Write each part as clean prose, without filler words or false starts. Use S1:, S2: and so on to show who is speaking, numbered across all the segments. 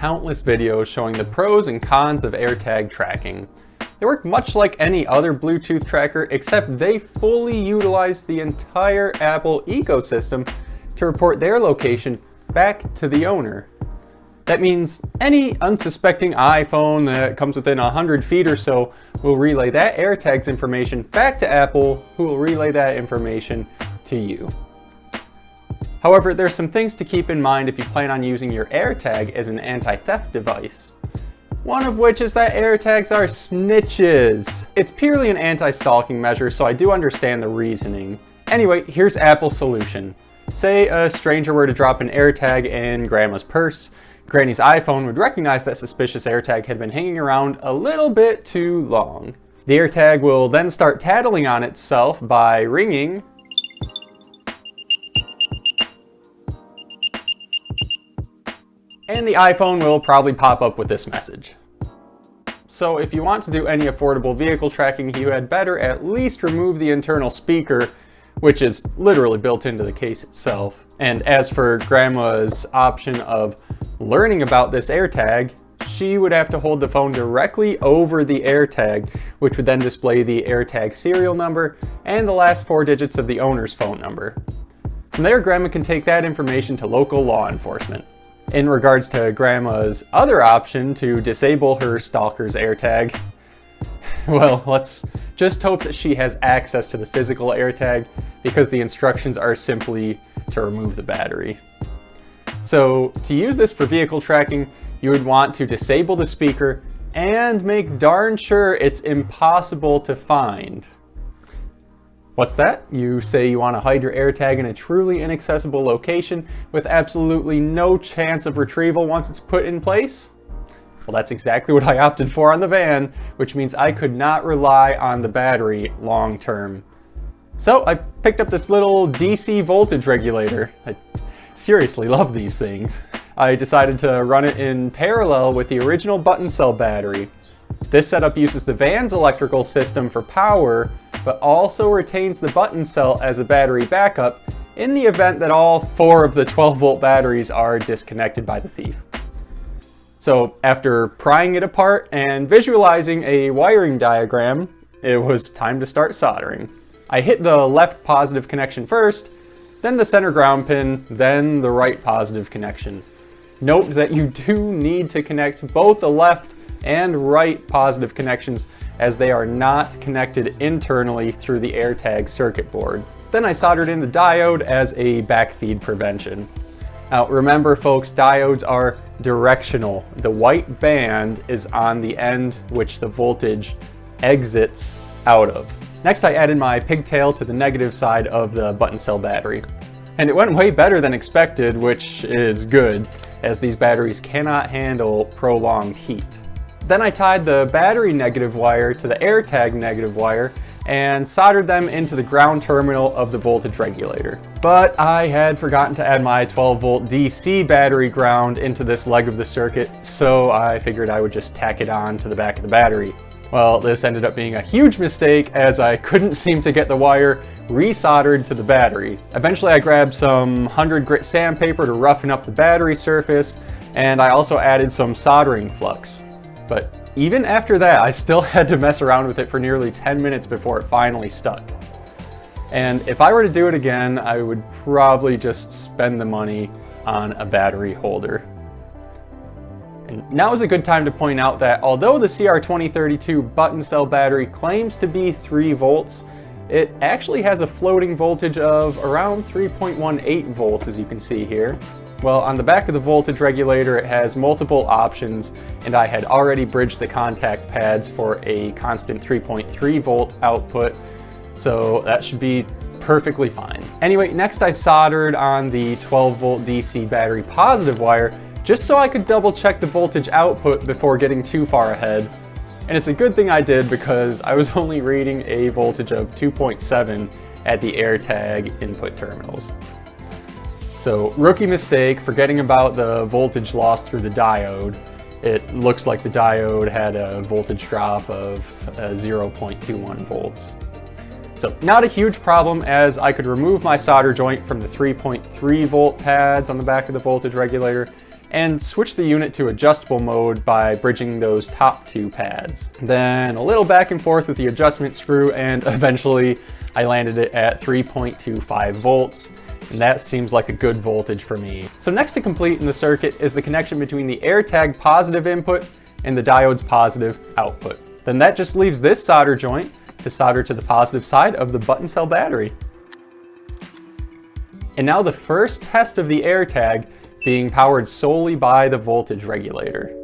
S1: countless videos showing the pros and cons of AirTag tracking. They work much like any other Bluetooth tracker, except they fully utilize the entire Apple ecosystem to report their location back to the owner. That means any unsuspecting iPhone that comes within 100 feet or so will relay that AirTag's information back to Apple, who will relay that information to you. However, there's some things to keep in mind if you plan on using your AirTag as an anti-theft device. One of which is that AirTags are snitches. It's purely an anti-stalking measure, so I do understand the reasoning. Anyway, here's Apple's solution. Say a stranger were to drop an AirTag in Grandma's purse. Granny's iPhone would recognize that suspicious AirTag had been hanging around a little bit too long. The AirTag will then start tattling on itself by ringing, and the iPhone will probably pop up with this message. So if you want to do any affordable vehicle tracking, you had better at least remove the internal speaker, which is literally built into the case itself. And as for Grandma's option of learning about this AirTag, she would have to hold the phone directly over the AirTag, which would then display the AirTag serial number and the last 4 digits of the owner's phone number. From there, Grandma can take that information to local law enforcement. In regards to Grandma's other option to disable her stalker's AirTag, well, let's just hope that she has access to the physical AirTag, because the instructions are simply to remove the battery. So to use this for vehicle tracking, you would want to disable the speaker and make darn sure it's impossible to find. What's that? You say you want to hide your AirTag in a truly inaccessible location with absolutely no chance of retrieval once it's put in place? Well, that's exactly what I opted for on the van, which means I could not rely on the battery long term. So I picked up this little DC voltage regulator. I seriously love these things. I decided to run it in parallel with the original button cell battery. This setup uses the van's electrical system for power, but also retains the button cell as a battery backup in the event that all 4 of the 12-volt batteries are disconnected by the thief. So after prying it apart and visualizing a wiring diagram, it was time to start soldering. I hit the left positive connection first, then the center ground pin, then the right positive connection. Note that you do need to connect both the left and right positive connections, as they are not connected internally through the AirTag circuit board. Then I soldered in the diode as a backfeed prevention. Now remember folks, diodes are directional. The white band is on the end which the voltage exits out of. Next I added my pigtail to the negative side of the button cell battery. And it went way better than expected, which is good, as these batteries cannot handle prolonged heat. Then I tied the battery negative wire to the AirTag negative wire and soldered them into the ground terminal of the voltage regulator. But I had forgotten to add my 12-volt DC battery ground into this leg of the circuit, so I figured I would just tack it on to the back of the battery. Well, this ended up being a huge mistake, as I couldn't seem to get the wire resoldered to the battery. Eventually I grabbed some 100 grit sandpaper to roughen up the battery surface, and I also added some soldering flux. But even after that, I still had to mess around with it for nearly 10 minutes before it finally stuck. And if I were to do it again, I would probably just spend the money on a battery holder. And now is a good time to point out that although the CR2032 button cell battery claims to be 3 volts, it actually has a floating voltage of around 3.18 volts, as you can see here. Well, on the back of the voltage regulator, it has multiple options, and I had already bridged the contact pads for a constant 3.3 volt output, so that should be perfectly fine. Anyway, next I soldered on the 12 volt DC battery positive wire, just so I could double check the voltage output before getting too far ahead. And it's a good thing I did, because I was only reading a voltage of 2.7 at the AirTag input terminals. So rookie mistake, forgetting about the voltage loss through the diode. It looks like the diode had a voltage drop of 0.21 volts. So not a huge problem, as I could remove my solder joint from the 3.3 volt pads on the back of the voltage regulator and switch the unit to adjustable mode by bridging those top two pads. Then a little back and forth with the adjustment screw, and eventually I landed it at 3.25 volts. And that seems like a good voltage for me. So next to complete in the circuit is the connection between the AirTag positive input and the diode's positive output. Then that just leaves this solder joint to solder to the positive side of the button cell battery. And now the first test of the AirTag being powered solely by the voltage regulator.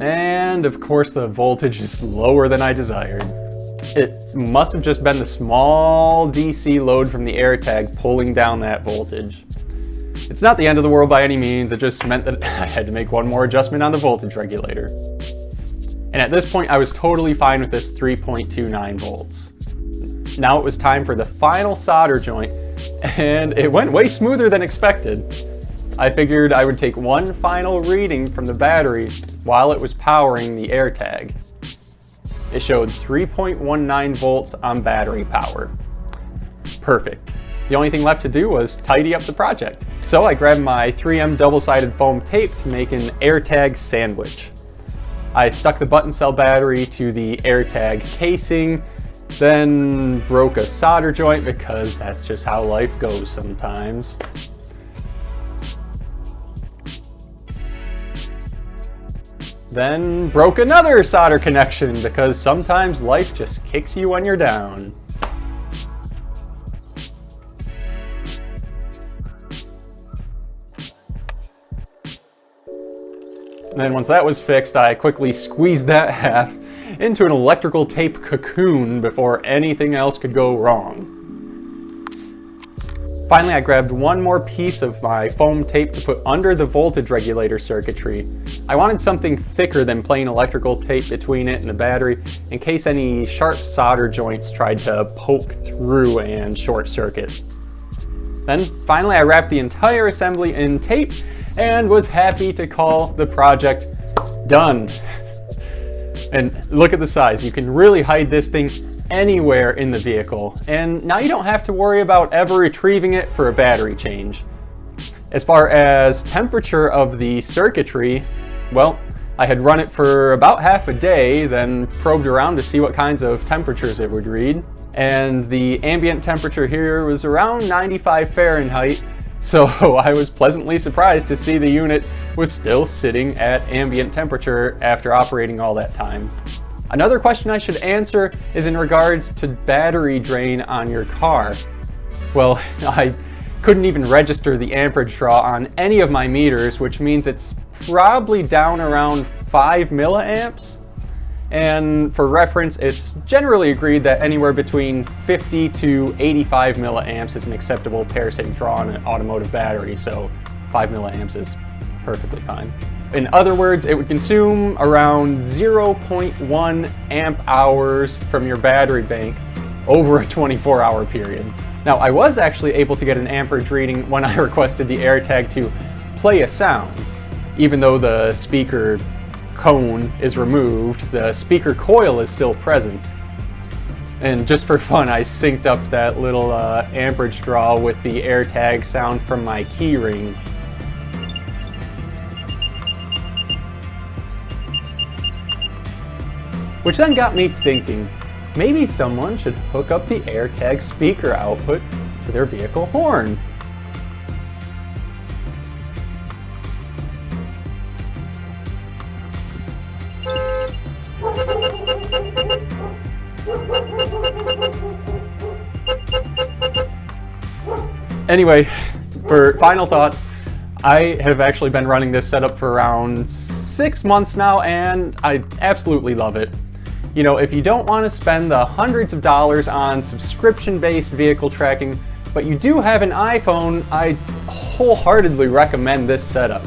S1: And of course the voltage is lower than I desired. It must have just been the small DC load from the AirTag pulling down that voltage. It's not the end of the world by any means, it just meant that I had to make one more adjustment on the voltage regulator. And at this point I was totally fine with this 3.29 volts. Now it was time for the final solder joint, and it went way smoother than expected. I figured I would take one final reading from the battery while it was powering the AirTag. It showed 3.19 volts on battery power. Perfect. The only thing left to do was tidy up the project. So I grabbed my 3M double-sided foam tape to make an AirTag sandwich. I stuck the button cell battery to the AirTag casing, then broke a solder joint because that's just how life goes sometimes. Then broke another solder connection because sometimes life just kicks you when you're down. And then once that was fixed, I quickly squeezed that half into an electrical tape cocoon before anything else could go wrong. Finally, I grabbed one more piece of my foam tape to put under the voltage regulator circuitry. I wanted something thicker than plain electrical tape between it and the battery in case any sharp solder joints tried to poke through and short circuit. Then finally I wrapped the entire assembly in tape and was happy to call the project done. And look at the size, you can really hide this thing anywhere in the vehicle, and now you don't have to worry about ever retrieving it for a battery change. As far as temperature of the circuitry, well, I had run it for about half a day, then probed around to see what kinds of temperatures it would read, and the ambient temperature here was around 95 Fahrenheit, so I was pleasantly surprised to see the unit was still sitting at ambient temperature after operating all that time. Another question I should answer is in regards to battery drain on your car. Well, I couldn't even register the amperage draw on any of my meters, which means it's probably down around 5 milliamps. And for reference, it's generally agreed that anywhere between 50 to 85 milliamps is an acceptable parasitic draw on an automotive battery, so 5 milliamps is perfectly fine. In other words, it would consume around 0.1 amp hours from your battery bank over a 24-hour period. Now, I was actually able to get an amperage reading when I requested the AirTag to play a sound. Even though the speaker cone is removed, the speaker coil is still present. And just for fun, I synced up that little amperage draw with the AirTag sound from my keyring. Which then got me thinking, maybe someone should hook up the AirTag speaker output to their vehicle horn. Anyway, for final thoughts, I have actually been running this setup for around 6 months now, and I absolutely love it. You know, if you don't want to spend the hundreds of dollars on subscription-based vehicle tracking, but you do have an iPhone, I wholeheartedly recommend this setup.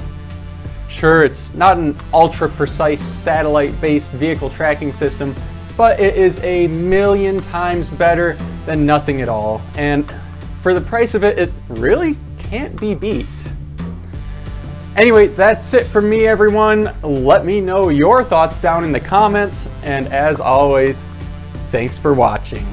S1: Sure, it's not an ultra-precise satellite-based vehicle tracking system, but it is a million times better than nothing at all. And for the price of it, it really can't be beat. Anyway, that's it from me, everyone. Let me know your thoughts down in the comments, and as always, thanks for watching.